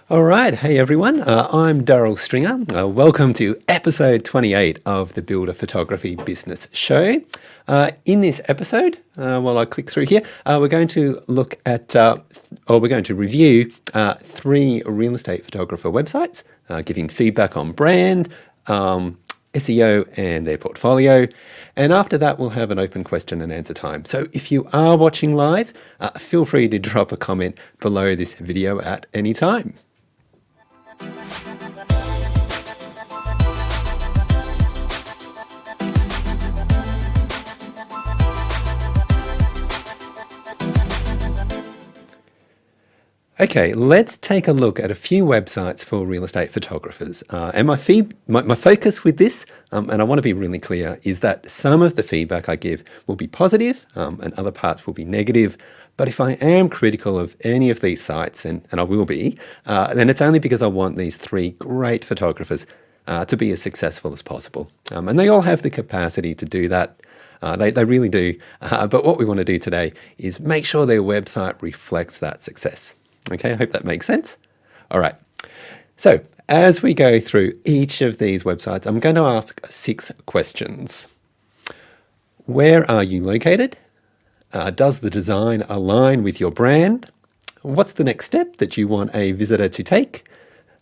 All right. Hey, everyone. I'm Daryl Stringer. Welcome to episode 28 of the Builder Photography Business Show. In this episode, while I click through here, we're going to look at, we're going to review 3 real estate photographer websites, giving feedback on brand, SEO and their portfolio. And after that, we'll have an open question and answer time. So if you are watching live, feel free to drop a comment below this video at any time. Okay, let's take a look at a few websites for real estate photographers. And my focus with this, and I want to be really clear, is that some of the feedback I give will be positive and other parts will be negative. But if I am critical of any of these sites, and I will be, then it's only because I want these 3 great photographers to be as successful as possible. And they all have the capacity to do that. They really do. But what we want to do today is make sure their website reflects that success. Okay, I hope that makes sense. All right. So as we go through each of these websites, I'm going to ask 6 questions. Where are you located? Does the design align with your brand? What's the next step that you want a visitor to take?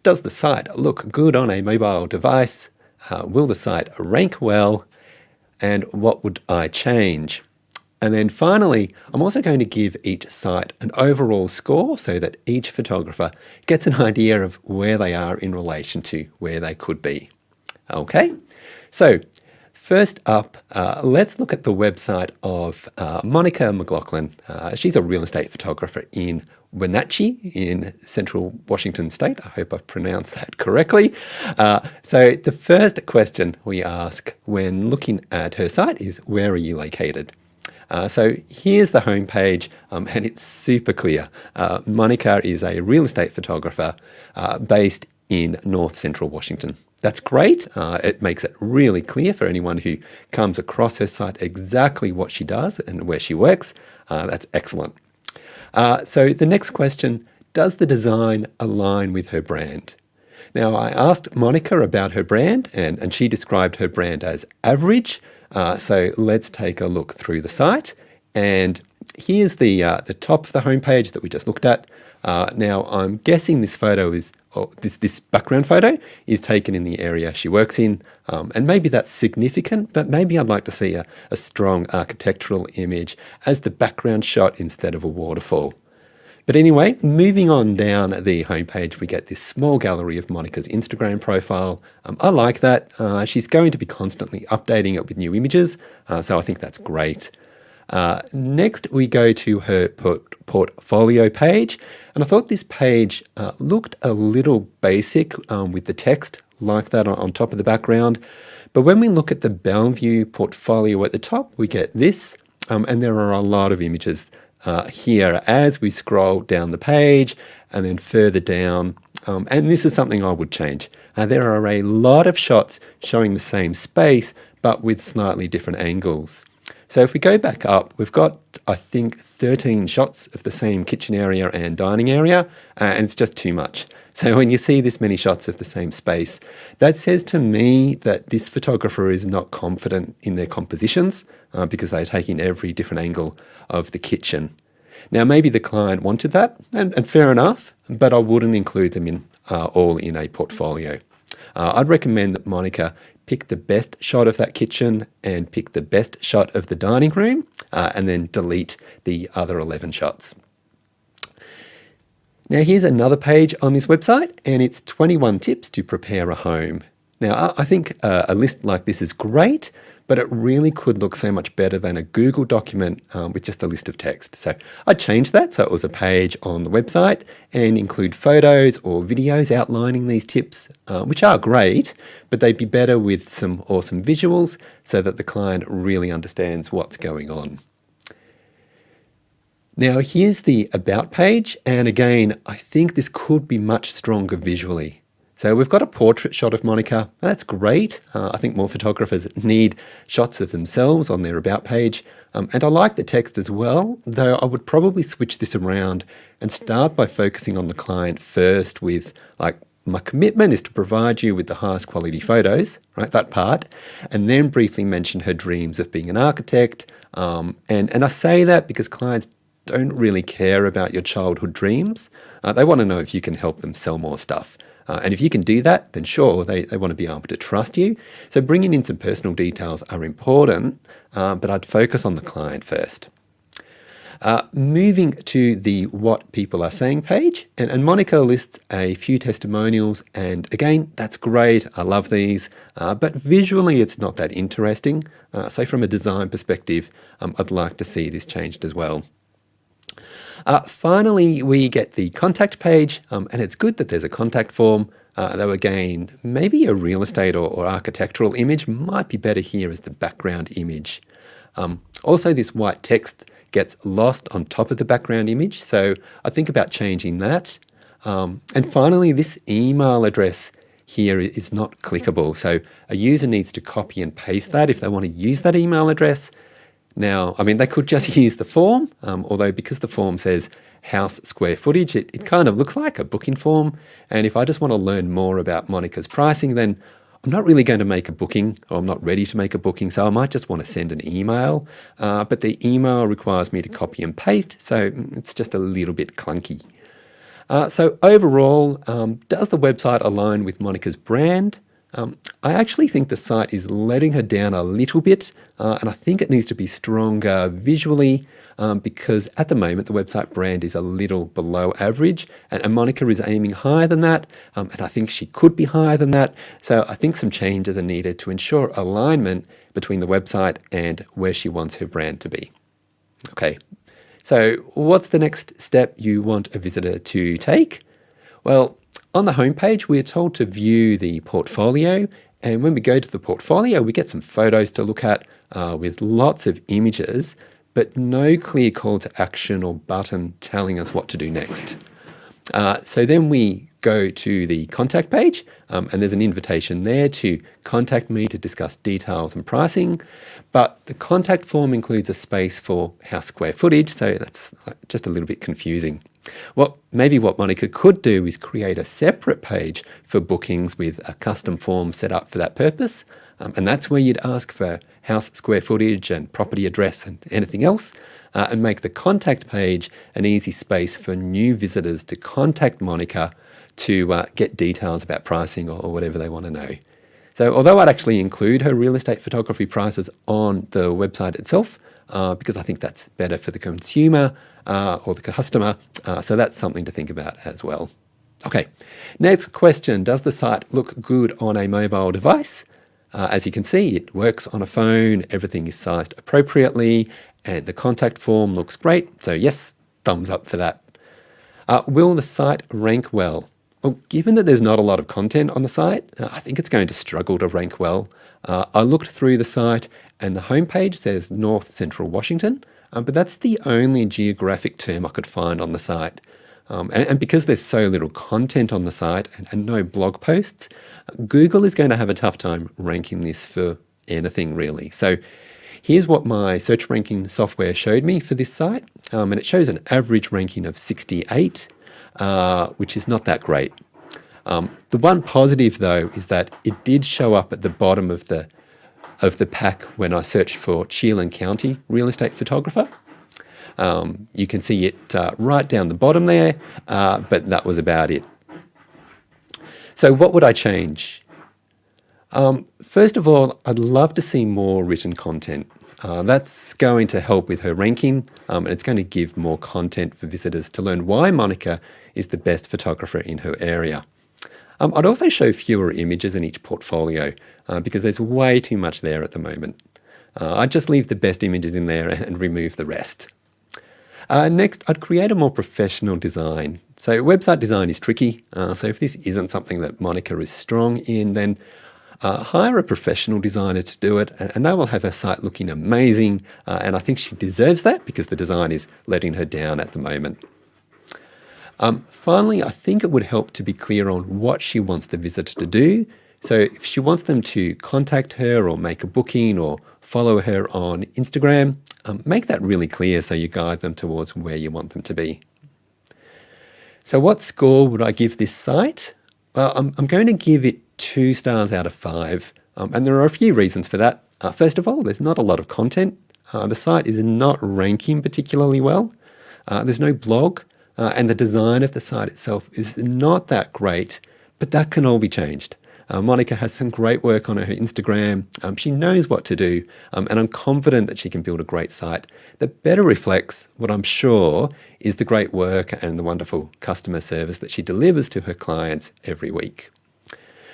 Does the site look good on a mobile device? Will the site rank well? And what would I change? And then finally, I'm also going to give each site an overall score so that each photographer gets an idea of where they are in relation to where they could be. Okay, so first up, let's look at the website of Monica McLaughlin. She's a real estate photographer in Wenatchee in central Washington state. I hope I've pronounced that correctly. So the first question we ask when looking at her site is, where are you located? So here's the homepage, and it's super clear. Monica is a real estate photographer based in North Central Washington. That's great. It makes it really clear for anyone who comes across her site exactly what she does and where she works. That's excellent. So the next question, does the design align with her brand? Now, I asked Monica about her brand, and she described her brand as average. So let's take a look through the site. And here's the top of the homepage that we just looked at. Now, I'm guessing this photo is, this background photo is taken in the area she works in. And maybe that's significant, but maybe I'd like to see a strong architectural image as the background shot instead of a waterfall. But anyway, moving on down the homepage, we get this small gallery of Monica's Instagram profile. I like that. She's going to be constantly updating it with new images, so I think that's great. Next, we go to her portfolio page, and I thought this page looked a little basic with the text like that on top of the background. But when we look at the Bellevue portfolio at the top, we get this, and there are a lot of images here as we scroll down the page and then further down. And this is something I would change. There are a lot of shots showing the same space, but with slightly different angles. So if we go back up, we've got, I think, 13 shots of the same kitchen area and dining area, and it's just too much. So when you see this many shots of the same space, that says to me that this photographer is not confident in their compositions because they're taking every different angle of the kitchen. Now, maybe the client wanted that, and fair enough, but I wouldn't include them in all in a portfolio. I'd recommend that Monica pick the best shot of that kitchen and pick the best shot of the dining room, and then delete the other 11 shots. Now, here's another page on this website, and it's 21 tips to prepare a home. Now, I think a list like this is great, but it really could look so much better than a Google document with just a list of text. So I'd change that so it was a page on the website and include photos or videos outlining these tips, which are great, but they'd be better with some awesome visuals so that the client really understands what's going on. Now, here's the About page, and again, I think this could be much stronger visually. So we've got a portrait shot of Monica. That's great. I think more photographers need shots of themselves on their About page. And I like the text as well, though I would probably switch this around and start by focusing on the client first with, like, my commitment is to provide you with the highest quality photos, right? That part. And then briefly mention her dreams of being an architect. And I say that because clients don't really care about your childhood dreams. They want to know if you can help them sell more stuff. And if you can do that, then sure, they want to be able to trust you. So bringing in some personal details are important, but I'd focus on the client first. Moving to the what people are saying page, and Monica lists a few testimonials, and again, that's great, I love these, but visually it's not that interesting. So from a design perspective, I'd like to see this changed as well. Finally, we get the contact page, and it's good that there's a contact form, though again, maybe a real estate or architectural image might be better here as the background image. Also, this white text gets lost on top of the background image, so I think about changing that. And finally, this email address here is not clickable, so a user needs to copy and paste that if they want to use that email address. Now, I mean, they could just use the form, although because the form says house square footage, it kind of looks like a booking form. And if I just want to learn more about Monica's pricing, then I'm not really going to make a booking, or I'm not ready to make a booking, so I might just want to send an email. But the email requires me to copy and paste, so it's just a little bit clunky. So overall, does the website align with Monica's brand? I actually think the site is letting her down a little bit, and I think it needs to be stronger visually, because at the moment the website brand is a little below average, and Monica is aiming higher than that, and I think she could be higher than that. So I think some changes are needed to ensure alignment between the website and where she wants her brand to be. Okay, so what's the next step you want a visitor to take? Well, on the homepage, we're told to view the portfolio, and when we go to the portfolio, we get some photos to look at with lots of images, but no clear call to action or button telling us what to do next. So then we go to the contact page, and there's an invitation there to contact me to discuss details and pricing, but the contact form includes a space for house square footage, so that's just a little bit confusing. Well, maybe what Monica could do is create a separate page for bookings with a custom form set up for that purpose, and that's where you'd ask for house square footage and property address and anything else, and make the contact page an easy space for new visitors to contact Monica to get details about pricing or whatever they want to know. So although I'd actually include her real estate photography prices on the website itself, because I think that's better for the consumer or the customer, so that's something to think about as well. Okay, next question. Does the site look good on a mobile device? As you can see, it works on a phone, everything is sized appropriately, and the contact form looks great. So yes, thumbs up for that. Will the site rank well? Well, given that there's not a lot of content on the site, I think it's going to struggle to rank well. I looked through the site and the homepage says North Central Washington, but that's the only geographic term I could find on the site. And because there's so little content on the site and no blog posts, Google is going to have a tough time ranking this for anything really. So here's what my search ranking software showed me for this site, and it shows an average ranking of 68, which is not that great. The one positive though is that it did show up at the bottom of the pack when I searched for Chelan County real estate photographer. You can see it right down the bottom there, but that was about it. So what would I change? First of all, I'd love to see more written content. That's going to help with her ranking, and it's going to give more content for visitors to learn why Monica is the best photographer in her area. I'd also show fewer images in each portfolio because there's way too much there at the moment. I'd just leave the best images in there and remove the rest. Next, I'd create a more professional design. So website design is tricky, so if this isn't something that Monica is strong in, then hire a professional designer to do it, and they will have her site looking amazing, and I think she deserves that because the design is letting her down at the moment. Finally, I think it would help to be clear on what she wants the visitor to do. So if she wants them to contact her or make a booking or follow her on Instagram, make that really clear so you guide them towards where you want them to be. So what score would I give this site? Well, I'm going to give it 2 stars out of 5. And there are a few reasons for that. First of all, there's not a lot of content. The site is not ranking particularly well. There's no blog. And the design of the site itself is not that great, but that can all be changed. Monica has some great work on her Instagram. She knows what to do, and I'm confident that she can build a great site that better reflects what I'm sure is the great work and the wonderful customer service that she delivers to her clients every week.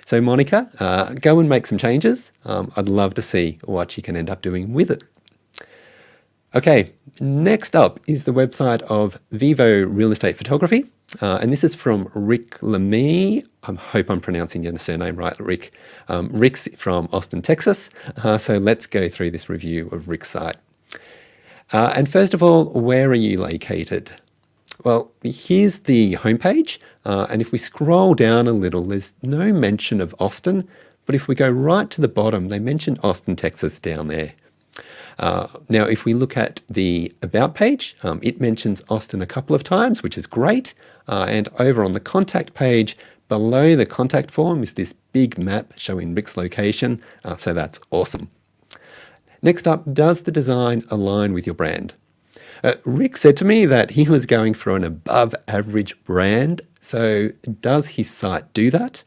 So Monica, go and make some changes. I'd love to see what you can end up doing with it. Okay, next up is the website of Vivo Real Estate Photography. And this is from Rick Lemie. I hope I'm pronouncing your surname right, Rick. Rick's from Austin, Texas. So let's go through this review of Rick's site. And first of all, where are you located? Well, here's the homepage. And if we scroll down a little, there's no mention of Austin. But if we go right to the bottom, they mention Austin, Texas down there. Now, if we look at the About page, it mentions Austin a couple of times, which is great. And over on the contact page, below the contact form is this big map showing Rick's location. So that's awesome. Next up, does the design align with your brand? Rick said to me that he was going for an above average brand. So does his site do that?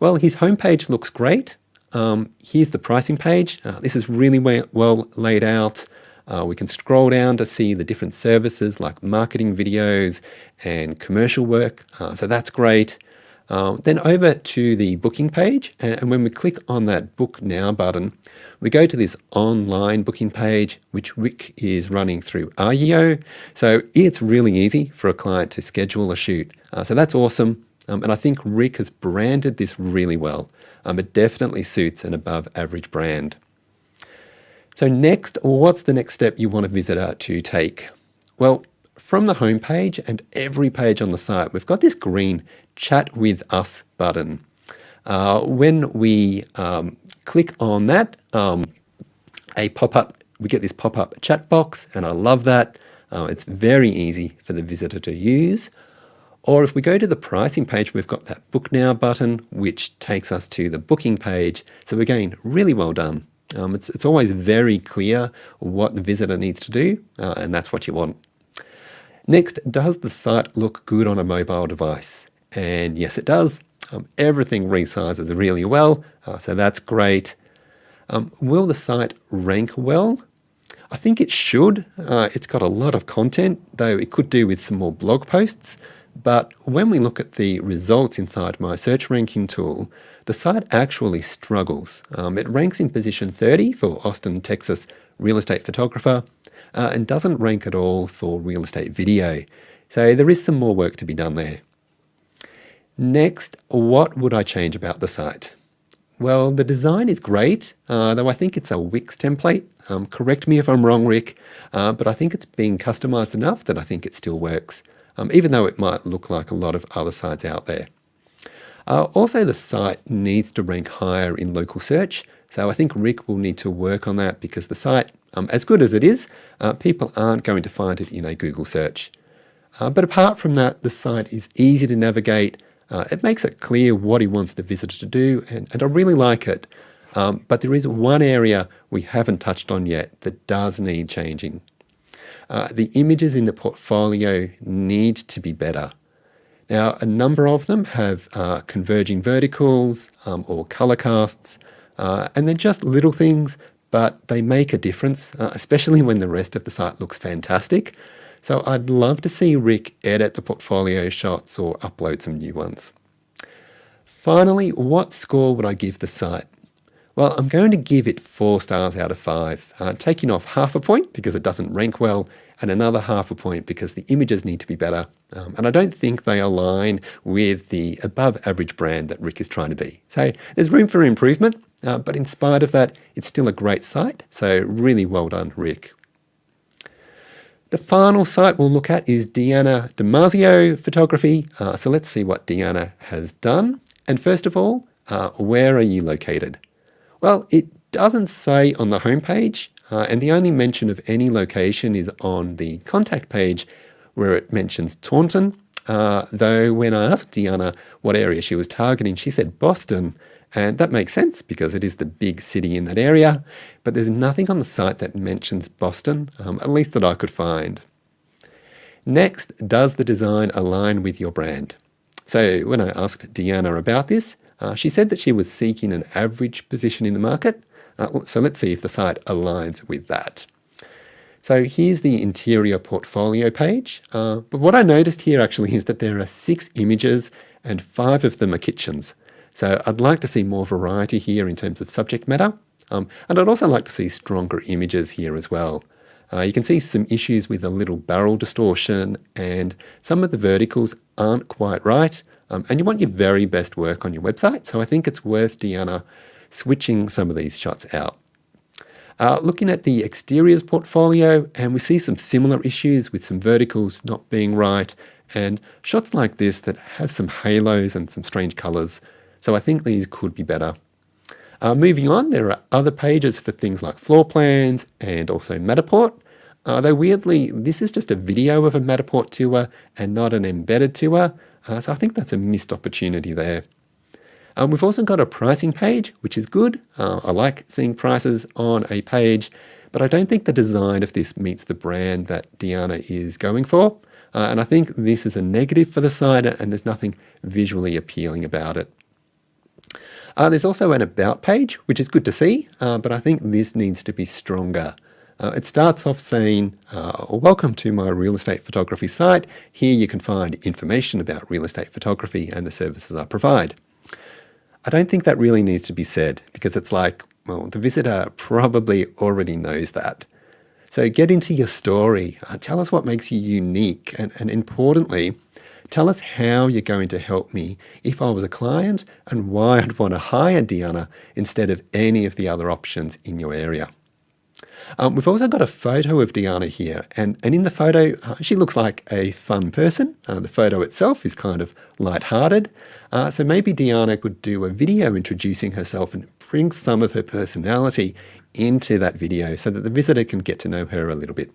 Well, his homepage looks great. Here's the pricing page. This is really well laid out. We can scroll down to see the different services like marketing videos and commercial work. So that's great. Then over to the booking page. And when we click on that Book Now button, we go to this online booking page, which Rick is running through REO. So it's really easy for a client to schedule a shoot. So that's awesome. And I think Rick has branded this really well. It definitely suits an above average brand. So next, what's the next step you want a visitor to take? Well, from the homepage and every page on the site, we've got this green Chat with Us button. When we click on that, we get this pop-up chat box, and I love that. It's very easy for the visitor to use. Or if we go to the pricing page, we've got that Book Now button, which takes us to the booking page. So again, really well done. It's always very clear what the visitor needs to do, and that's what you want. Next, does the site look good on a mobile device? And yes, it does. Everything resizes really well, so that's great. Will the site rank well? I think it should. It's got a lot of content, though it could do with some more blog posts. But when we look at the results inside my search ranking tool, the site actually struggles. It ranks in position 30 for Austin, Texas real estate photographer and doesn't rank at all for real estate video. So there is some more work to be done there. Next, what would I change about the site? Well, the design is great, though I think it's a Wix template. Correct me if I'm wrong, Rick, but I think it's being customized enough that I think it still works. Even though it might look like a lot of other sites out there. Also, the site needs to rank higher in local search. So I think Rick will need to work on that because the site, as good as it is, people aren't going to find it in a Google search. But apart from that, the site is easy to navigate. It makes it clear what he wants the visitor to do, and I really like it. But there is one area we haven't touched on yet that does need changing. The images in the portfolio need to be better. Now, a number of them have converging verticals or color casts, and they're just little things, but they make a difference, especially when the rest of the site looks fantastic. So I'd love to see Rick edit the portfolio shots or upload some new ones. Finally, what score would I give the site? Well, I'm going to give it 4 stars out of 5, taking off half a point because it doesn't rank well, and another half a point because the images need to be better. And I don't think they align with the above average brand that Rick is trying to be. So there's room for improvement, but in spite of that, it's still a great site. So really well done, Rick. The final site we'll look at is Deanna Damasio Photography. So let's see what Deanna has done. And first of all, where are you located? Well, it doesn't say on the homepage, and the only mention of any location is on the contact page where it mentions Taunton. Though when I asked Deanna what area she was targeting, she said Boston, and that makes sense because it is the big city in that area, but there's nothing on the site that mentions Boston, at least that I could find. Next, does the design align with your brand? So when I asked Deanna about this, she said that she was seeking an average position in the market. So let's see if the site aligns with that. So here's the interior portfolio page. But what I noticed here actually is that there are 6 images and 5 of them are kitchens. So I'd like to see more variety here in terms of subject matter. And I'd also like to see stronger images here as well. You can see some issues with a little barrel distortion, and some of the verticals aren't quite right. And you want your very best work on your website. So I think it's worth, Deanna, switching some of these shots out. Looking at the exteriors portfolio, and we see some similar issues with some verticals not being right, and shots like this that have some halos and some strange colors. So I think these could be better. Moving on, there are other pages for things like floor plans and also Matterport. Though weirdly, this is just a video of a Matterport tour and not an embedded tour. So I think that's a missed opportunity there. We've also got a pricing page, which is good. I like seeing prices on a page, but I don't think the design of this meets the brand that Deanna is going for. And I think this is a negative for the site, and there's nothing visually appealing about it. There's also an about page, which is good to see, but I think this needs to be stronger. It starts off saying, welcome to my real estate photography site. Here you can find information about real estate photography and the services I provide. I don't think that really needs to be said, because it's like, well, the visitor probably already knows that. So get into your story. Tell us what makes you unique, and importantly, tell us how you're going to help me if I was a client, and why I'd want to hire Deanna instead of any of the other options in your area. We've also got a photo of Deanna here, and in the photo, she looks like a fun person. The photo itself is kind of lighthearted. So maybe Deanna could do a video introducing herself and bring some of her personality into that video so that the visitor can get to know her a little bit.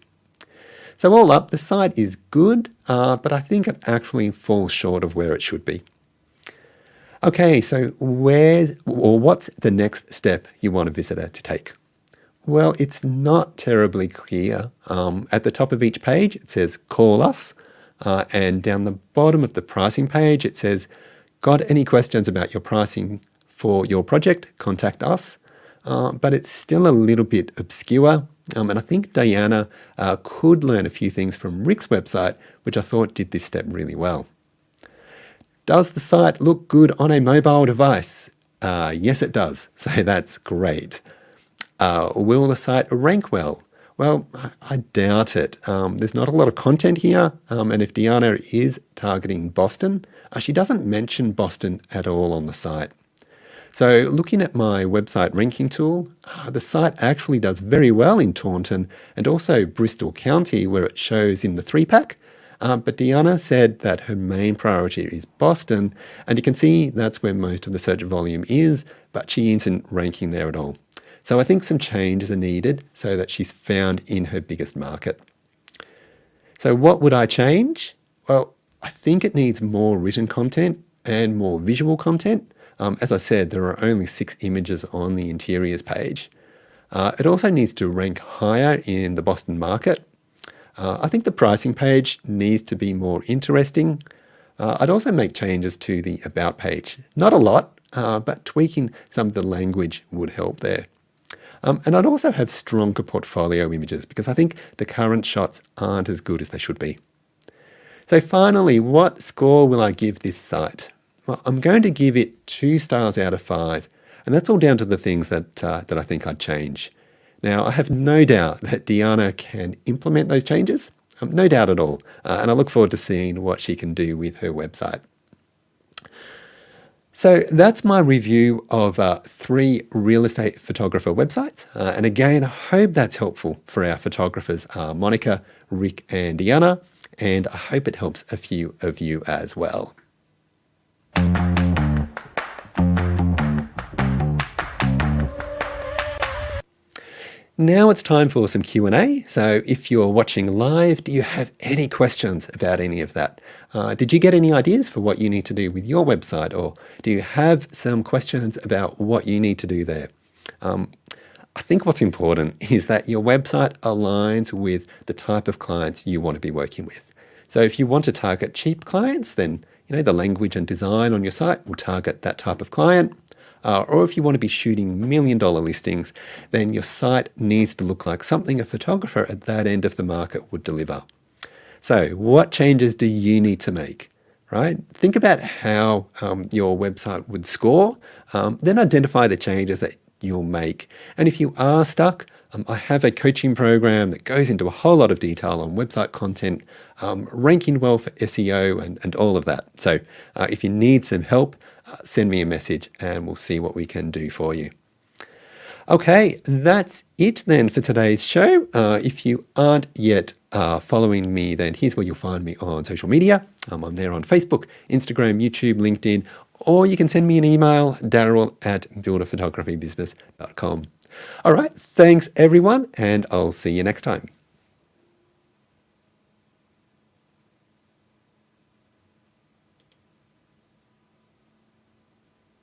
So all up, the site is good, but I think it actually falls short of where it should be. Okay, so what's the next step you want a visitor to take? Well, it's not terribly clear. At the top of each page, it says call us, and down the bottom of the pricing page, it says, got any questions about your pricing for your project, contact us. But it's still a little bit obscure. And I think Deanna could learn a few things from Rick's website, which I thought did this step really well. Does the site look good on a mobile device? Yes, it does. So that's great. Will the site rank well? Well, I doubt it. There's not a lot of content here. And if Deanna is targeting Boston, she doesn't mention Boston at all on the site. So looking at my website ranking tool, the site actually does very well in Taunton and also Bristol County, where it shows in the 3-pack. But Deanna said that her main priority is Boston, and you can see that's where most of the search volume is, but she isn't ranking there at all. So I think some changes are needed so that she's found in her biggest market. So what would I change? Well, I think it needs more written content and more visual content. As I said, there are only 6 images on the interiors page. It also needs to rank higher in the Boston market. I think the pricing page needs to be more interesting. I'd also make changes to the about page. Not a lot, but tweaking some of the language would help there. And I'd also have stronger portfolio images, because I think the current shots aren't as good as they should be. So finally, what score will I give this site? Well, I'm going to give it 2 stars out of 5, and that's all down to the things that I think I'd change. Now, I have no doubt that Deanna can implement those changes, no doubt at all, and I look forward to seeing what she can do with her website. So that's my review of 3 real estate photographer websites, and again, I hope that's helpful for our photographers, Monica, Rick, and Deanna, and I hope it helps a few of you as well. Now it's time for some Q&A. So if you're watching live, do you have any questions about any of that? Did you get any ideas for what you need to do with your website, or do you have some questions about what you need to do there? I think what's important is that your website aligns with the type of clients you want to be working with. So if you want to target cheap clients, then the language and design on your site will target that type of client. Or if you want to be shooting $1 million listings, then your site needs to look like something a photographer at that end of the market would deliver. So what changes do you need to make? Right? Think about how your website would score, then identify the changes that you'll make. And if you are stuck, I have a coaching program that goes into a whole lot of detail on website content, ranking well for SEO and all of that. So if you need some help, send me a message and we'll see what we can do for you. Okay, that's it then for today's show. If you aren't yet following me, then here's where you'll find me on social media. I'm there on Facebook, Instagram, YouTube, LinkedIn, or you can send me an email, daryl@builderphotographybusiness.com. All right, thanks everyone, and I'll see you next time.